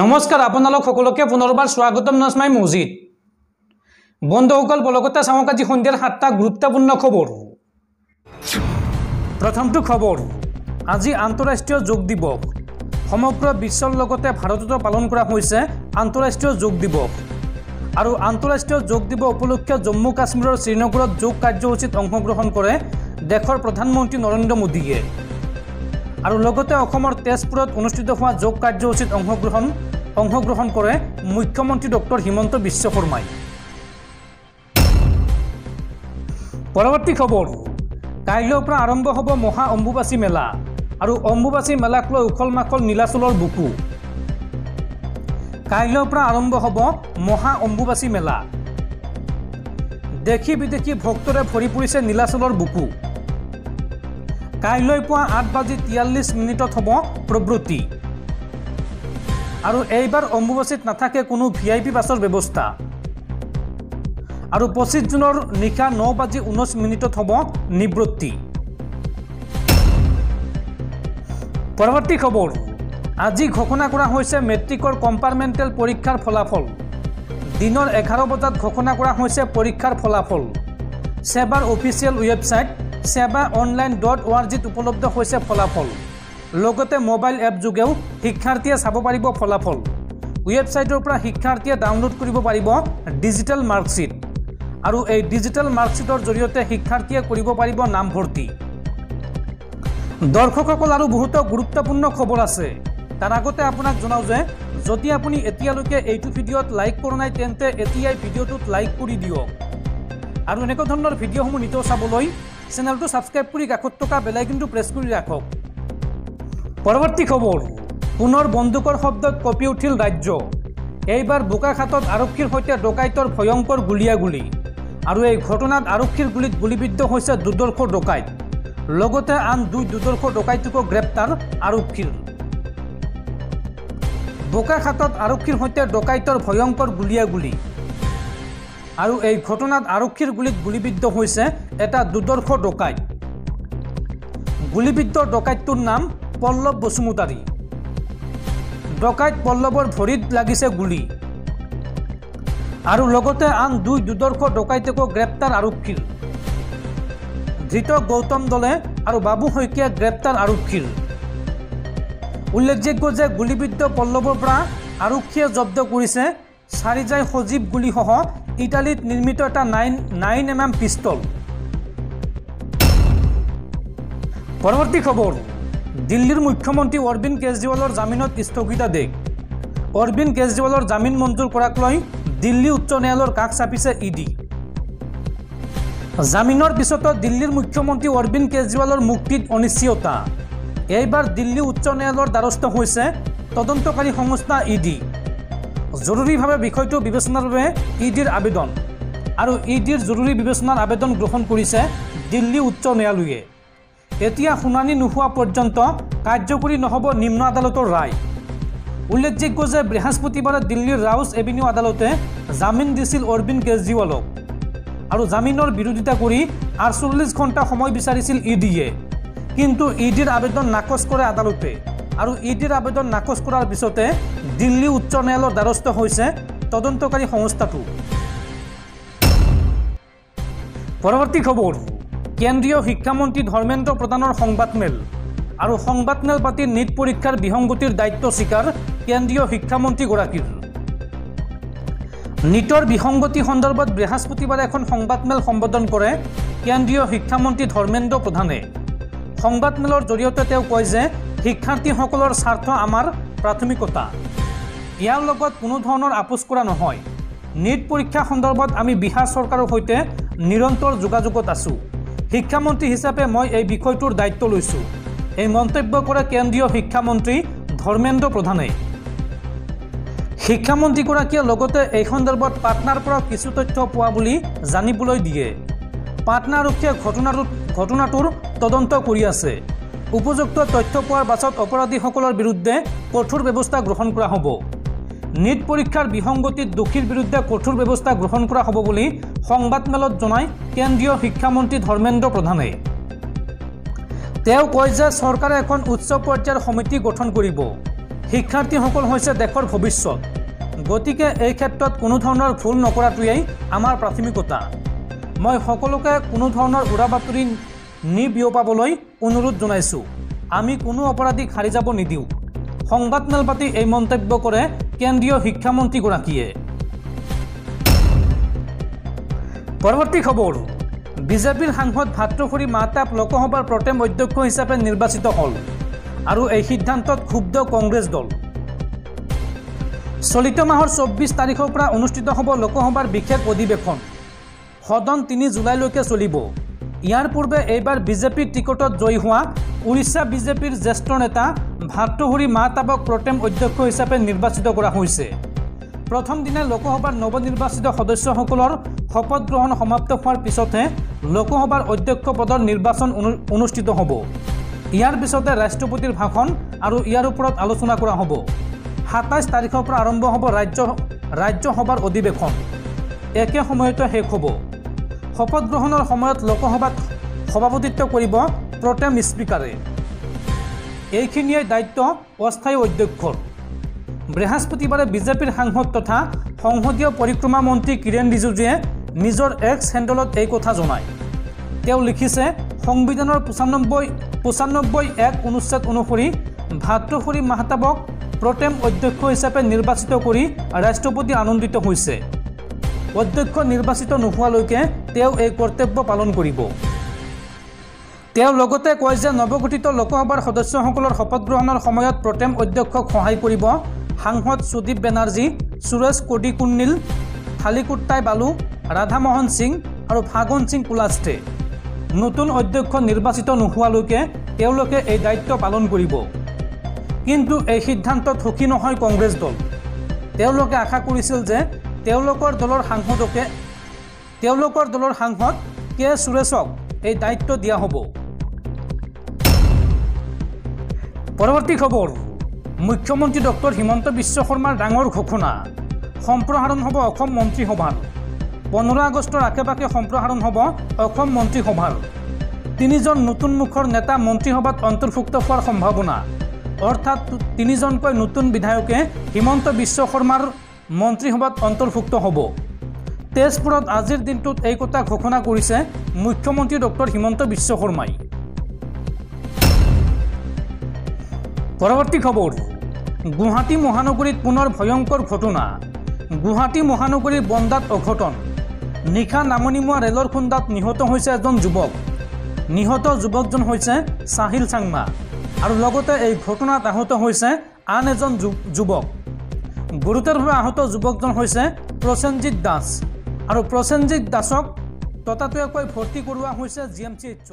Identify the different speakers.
Speaker 1: নমস্কাৰ আপোনালোক সকলোকে পুনৰবাৰ স্বাগতম নজমাই মজিদ বন্ধুসকল বলগতে চাওক আজি সন্ধিয়াৰ 7টা গুৰুত্বপূৰ্ণ খবৰ। প্ৰথমটো খবৰ, আজি আন্তঃৰাষ্ট্ৰীয় যোগ দিৱস। সমগ্ৰ বিশ্বৰ লগতে ভাৰততো পালন কৰা হৈছে আন্তঃৰাষ্ট্ৰীয় যোগ দিৱস। আৰু আন্তঃৰাষ্ট্ৰীয় যোগ দিৱস উপলক্ষে জম্মু কাশ্মীৰৰ শ্ৰীনগৰত যোগ কাৰ্যসূচীত অংশগ্ৰহণ কৰে দেশৰ প্ৰধানমন্ত্ৰী নৰেন্দ্ৰ মোদীয়ে। আৰু লগতে অসমৰ তেজপুৰত অনুষ্ঠিত হোৱা যোগ কাৰ্যসূচীত অংশগ্ৰহণ কৰে মুখ্যমন্ত্ৰী ডক্টৰ হিমন্ত বিশ্ব শৰ্মাই। পৰৱৰ্তী খবৰ, কাইলৈৰ পৰা আৰম্ভ হ'ব মহা অম্বুবাচী মেলা। আৰু অম্বুবাচী মেলাক লৈ উখল মাখল নীলাচলৰ বুকু। কাইলৈৰ পৰা আৰম্ভ হ'ব মহা অম্বুবাচী মেলা। দেশী বিদেশী ভক্তৰে ভৰি পৰিছে নীলাচলৰ বুকু। কাইলৈ পুৱা 8:43 হ'ব প্ৰবৃত্তি। আৰু এইবাৰ অম্বুবাচীত নাথাকে কোনো VIP বাছৰ ব্যৱস্থা। আৰু 25 জুনৰ নিশা 9:19 হ'ব নিবৃত্তি। পৰৱৰ্তী খবৰ, আজি ঘোষণা কৰা হৈছে মেট্ৰিকৰ কম্পাৰ্টমেণ্টেল পৰীক্ষাৰ ফলাফল। দিনৰ 11 বজাত ঘোষণা কৰা হৈছে পৰীক্ষাৰ ফলাফল। সেৱাৰ অফিচিয়েল ৱেবছাইট sevaonline.org উপলব্ধ হৈছে ফলাফল। লগতে মোবাইল এপ যোগেও শিক্ষাৰ্থীয়ে চাব পাৰিব ফলাফল। ৱেবছাইটৰ পৰা শিক্ষাৰ্থীয়ে ডাউনলোড কৰিব পাৰিব ডিজিটেল মাৰ্কশ্বিট। আৰু এই ডিজিটেল মাৰ্কশ্বিটৰ জৰিয়তে শিক্ষাৰ্থীয়ে কৰিব পাৰিব নামভৰ্তি। দৰ্শকসকল আৰু বহুতো গুৰুত্বপূৰ্ণ খবৰ আছে। তাৰ আগতে আপোনাক জনাওঁ যে যদি আপুনি এতিয়ালৈকে এইটো ভিডিঅ'ত লাইক কৰা নাই তেন্তে এতিয়াই ভিডিঅ'টোত লাইক কৰি দিয়ক। আৰু এনেকুৱা ধৰণৰ ভিডিঅ'সমূহ নিতৌ চাবলৈ চেনেলটো ছাবস্ক্ৰাইব কৰি কাষত থকা বেল আইকনটো প্ৰেছ কৰি ৰাখক। পৰৱৰ্তী খবৰ, পুনৰ বন্দুকৰ শব্দত কঁপি উঠিল ৰাজ্য। এইবাৰ বোকাখাতত আৰক্ষীৰ সৈতে ডকাইতৰ ভয়ংকৰ গুলীয়াগুলী। আৰু এই ঘটনাত আৰক্ষীৰ গুলীত গুলীবিদ্ধ হৈছে দুৰ্ধৰ্ষ ডকাইত। লগতে আন 2 দুৰ্ধৰ্ষ ডকাইতকো গ্ৰেপ্তাৰ আৰক্ষীৰ। বোকাখাতত আৰক্ষীৰ সৈতে ডকাইতৰ ভয়ংকৰ গুলীয়াগুলী। আৰু এই ঘটনাত আৰক্ষীৰ গুলীত গুলীবিদ্ধ হৈছে এটা দুৰ্ধৰ্ষ ডকাইত। গুলীবিদ্ধ ডকাইতটোৰ নাম পল্লৱ বসুমতাৰী। ডকাইত পল্লৱৰ ভৰিত লাগিছে গুলী। আৰু লগতে আন 2 দুৰ্ধৰ্ষ ডকাইতকো গ্ৰেপ্তাৰ আৰক্ষীৰ। ধৃত গৌতম দলে আৰু বাবু শইকীয়া গ্ৰেপ্তাৰ আৰক্ষীৰ। উল্লেখযোগ্য যে গুলীবিদ্ধ পল্লৱৰ পৰা আৰক্ষীয়ে জব্দ কৰিছে 4 জাই সজীৱ গুলীসহ ইটালীত নিৰ্মিত এটা 9mm পিষ্টল। পৰৱৰ্তী খবৰ, দিল্লীৰ মুখ্যমন্ত্ৰী অৰবিন্দ কেজৰিৱালৰ জামিনত স্থগিতাদেশ। অৰবিন্দ কেজৰিৱালৰ জামিন মঞ্জুৰ কৰাক লৈ দিল্লী উচ্চ ন্যায়ালয়ৰ কাষ চাপিছে ED। জামিনৰ পিছতো দিল্লীৰ মুখ্যমন্ত্ৰী অৰবিন্দ কেজৰিৱালৰ মুক্তিত অনিশ্চয়তা। এইবাৰ দিল্লী উচ্চ ন্যায়ালয়ৰ দ্বাৰস্থ হৈছে তদন্তকাৰী সংস্থা ED। জৰুৰীভাৱে বিষয়টো বিবেচনাৰ বাবে EDৰ আবেদন। আৰু EDৰ জৰুৰী বিবেচনাৰ আবেদন গ্ৰহণ কৰিছে দিল্লী উচ্চ ন্যায়ালয়ে। এতিয়া শুনানি নোহোৱা পৰ্যন্ত কাৰ্যকৰী নহ'ব নিম্ন আদালতৰ ৰায়। উল্লেখযোগ্য যে বৃহস্পতিবাৰে দিল্লীৰ ৰাউছ এভিনিউ আদালতে জামিন দিছিল অৰবিন্দ কেজৰিৱালক। আৰু জামিনৰ বিৰোধিতা কৰি 48 ঘণ্টা সময় বিচাৰিছিল EDয়ে। কিন্তু EDৰ আবেদন নাকচ কৰে আদালতে। আৰু EDৰ আবেদন নাকচ কৰাৰ পিছতে দিল্লী উচ্চ ন্যায়ালয়ৰ দ্বাৰস্থ হৈছে তদন্তকাৰী সংস্থাটো। পৰৱৰ্তী খবৰ, কেন্দ্ৰীয় শিক্ষামন্ত্ৰী ধৰ্মেন্দ্ৰ প্ৰধানৰ সংবাদমেল। আৰু সংবাদমেল পাতি নীট পৰীক্ষাৰ বিসংগতিৰ দায়িত্ব স্বীকাৰ কেন্দ্ৰীয় শিক্ষামন্ত্ৰীগৰাকীৰ। নীটৰ বিসংগতি সন্দৰ্ভত বৃহস্পতিবাৰে এখন সংবাদমেল সম্বোধন কৰে কেন্দ্ৰীয় শিক্ষামন্ত্ৰী ধৰ্মেন্দ্ৰ প্ৰধানে। সংবাদমেলৰ জৰিয়তে তেওঁ কয় যে শিক্ষাৰ্থীসকলৰ স্বাৰ্থ আমাৰ প্ৰাথমিকতা। ইয়াৰ লগত কোনো ধৰণৰ আপোচ কৰা নহয়। নীট পৰীক্ষা সন্দৰ্ভত আমি বিহাৰ চৰকাৰৰ সৈতে নিৰন্তৰ যোগাযোগত আছোঁ। শিক্ষামন্ত্ৰী হিচাপে মই এই বিষয়টোৰ দায়িত্ব লৈছোঁ। এই মন্তব্য কৰে কেন্দ্ৰীয় শিক্ষামন্ত্ৰী ধৰ্মেন্দ্ৰ প্ৰধানে। শিক্ষামন্ত্ৰীগৰাকীয়ে লগতে এই সন্দৰ্ভত পাটনাৰ পৰা কিছু তথ্য পোৱা বুলি জানিবলৈ দিয়ে। পাটনা আৰক্ষীয়ে ঘটনাটোৰ তদন্ত কৰি আছে। উপযুক্ত তথ্য পোৱাৰ পাছত অপৰাধীসকলৰ বিৰুদ্ধে কঠোৰ ব্যৱস্থা গ্ৰহণ কৰা হ'ব। নীট পৰীক্ষাৰ বিসংগতিত দোষীৰ বিৰুদ্ধে কঠোৰ ব্যৱস্থা গ্ৰহণ কৰা হ'ব বুলি সংবাদমেলত জনায় কেন্দ্ৰীয় শিক্ষামন্ত্ৰী ধৰ্মেন্দ্ৰ প্ৰধানে। তেওঁ কয় যে চৰকাৰে এখন উচ্চ পৰ্যায়ৰ সমিতি গঠন কৰিব। শিক্ষাৰ্থীসকল হৈছে দেশৰ ভৱিষ্যত। গতিকে এই ক্ষেত্ৰত কোনো ধৰণৰ ভুল নকৰাটোৱেই আমাৰ প্ৰাথমিকতা। মই সকলোকে কোনো ধৰণৰ উৰা বাতৰি নিবিয়পাবলৈ অনুৰোধ জনাইছোঁ। আমি কোনো অপৰাধীক হাৰি যাব নিদিওঁ। সংবাদমেল পাতি এই মন্তব্য কৰে কেন্দ্ৰীয় শিক্ষামন্ত্ৰীগৰাকীয়ে। পৰৱৰ্তী খবৰ, বিজেপিৰ সাংসদ ভাতৃহৰি মাহতাব লোকসভাৰ প্ৰটেম অধ্যক্ষ হিচাপে নিৰ্বাচিত হ'ল আৰু এই সিদ্ধান্তত ক্ষুব্ধ কংগ্ৰেছ দল। চলিত মাহৰ 24 তাৰিখৰ পৰা অনুষ্ঠিত হ'ব লোকসভাৰ বিশেষ অধিৱেশন। সদন 3 জুলাইলৈকে চলিব। ইয়াৰ পূৰ্বে এইবাৰ বিজেপিৰ টিকটত জয়ী হোৱা উৰিষ্যা বিজেপিৰ জ্যেষ্ঠ নেতা ভাতৃহৰি মাহতাবক প্ৰটেম অধ্যক্ষ হিচাপে নিৰ্বাচিত কৰা হৈছে। প্ৰথম দিনা লোকসভাৰ নৱনিৰ্বাচিত সদস্যসকলৰ শপত গ্ৰহণ সমাপ্ত হোৱাৰ পিছতহে লোকসভাৰ অধ্যক্ষ পদৰ নিৰ্বাচন অনুষ্ঠিত হ'ব। ইয়াৰ পিছতে ৰাষ্ট্ৰপতিৰ ভাষণ আৰু ইয়াৰ ওপৰত আলোচনা কৰা হ'ব। 27 তাৰিখৰ পৰা আৰম্ভ হ'ব ৰাজ্যসভাৰ অধিৱেশন। একে সময়তে শেষ হ'ব। শপত গ্ৰহণৰ সময়ত লোকসভাত সভাপতিত্ব কৰিব প্ৰটেম স্পীকাৰে। এইখিনিয়ে দায়িত্ব অস্থায়ী অধ্যক্ষৰ। বৃহস্পতিবাৰে বিজেপিৰ সাংসদ তথা সংসদীয় পৰিক্ৰমা মন্ত্ৰী কিৰেণ ৰিজিজুৱে নিজৰ এক্স হেণ্ডলত এই কথা জনায়। তেওঁ লিখিছে, সংবিধানৰ 95(1) অনুচ্ছেদ অনুসৰি ভাতৃহৰি মাহতাবক প্ৰটেম অধ্যক্ষ হিচাপে নিৰ্বাচিত কৰি ৰাষ্ট্ৰপতি আনন্দিত হৈছে। অধ্যক্ষ নিৰ্বাচিত নোহোৱালৈকে তেওঁ এই কৰ্তব্য পালন কৰিব। তেওঁ লগতে কয় যে নৱগঠিত লোকসভাৰ সদস্যসকলৰ শপত গ্ৰহণৰ সময়ত প্ৰটেম অধ্যক্ষক সহায় কৰিব সাংসদ সুদীপ বেনাৰ্জী, সুৰেশ কডিকুন্নিল, থালিকুট্টাই বালু, ৰাধামোহন সিং আৰু ফাগুন সিং কুলাষ্টে। নতুন অধ্যক্ষ নিৰ্বাচিত নোহোৱালৈকে তেওঁলোকে এই দায়িত্ব পালন কৰিব। কিন্তু এই সিদ্ধান্তত সুখী নহয় কংগ্ৰেছ দল। তেওঁলোকে আশা কৰিছিল যে তেওঁলোকৰ দলৰ সাংসদ কে সুৰেশক এই দায়িত্ব দিয়া হ'ব। পৰৱৰ্তী খবৰ, মুখ্যমন্ত্ৰী ডক্টৰ হিমন্ত বিশ্ব শৰ্মাৰ ডাঙৰ ঘোষণা। সম্প্ৰসাৰণ হ'ব অসম মন্ত্ৰীসভাৰ। 15 আগষ্টৰ আশে পাশে সম্প্ৰসাৰণ হ'ব অসম মন্ত্ৰীসভাৰ। 3জন নতুন মুখৰ নেতা মন্ত্ৰীসভাত অন্তৰ্ভুক্ত হোৱাৰ সম্ভাৱনা। অৰ্থাৎ 3জনকৈ নতুন বিধায়কে হিমন্ত বিশ্ব শৰ্মাৰ মন্ত্ৰীসভাত অন্তৰ্ভুক্ত হ'ব। তেজপুৰত আজিৰ দিনটোত এই কথা ঘোষণা কৰিছে মুখ্যমন্ত্ৰী ডক্টৰ হিমন্ত বিশ্ব শৰ্মাই। পৰৱৰ্তী খবৰ, গুৱাহাটী মহানগৰীত পুনৰ ভয়ংকৰ ঘটনা। গুৱাহাটী মহানগৰীৰ বন্দাত অঘটন। নিশা নামনিমুৱা ৰেলৰ খুন্দাত নিহত হৈছে এজন যুৱক। নিহত যুৱকজন হৈছে চাহিল চাংমা আৰু লগতে এই ঘটনাত আহত হৈছে আন এজন যুৱক। গুৰুতৰভাৱে আহত যুৱকজন হৈছে প্ৰসেনজিৎ দাস আৰু প্ৰসেনজিৎ দাসক ততাতৈয়াকৈ ভৰ্তি কৰোৱা হৈছে GMCHত।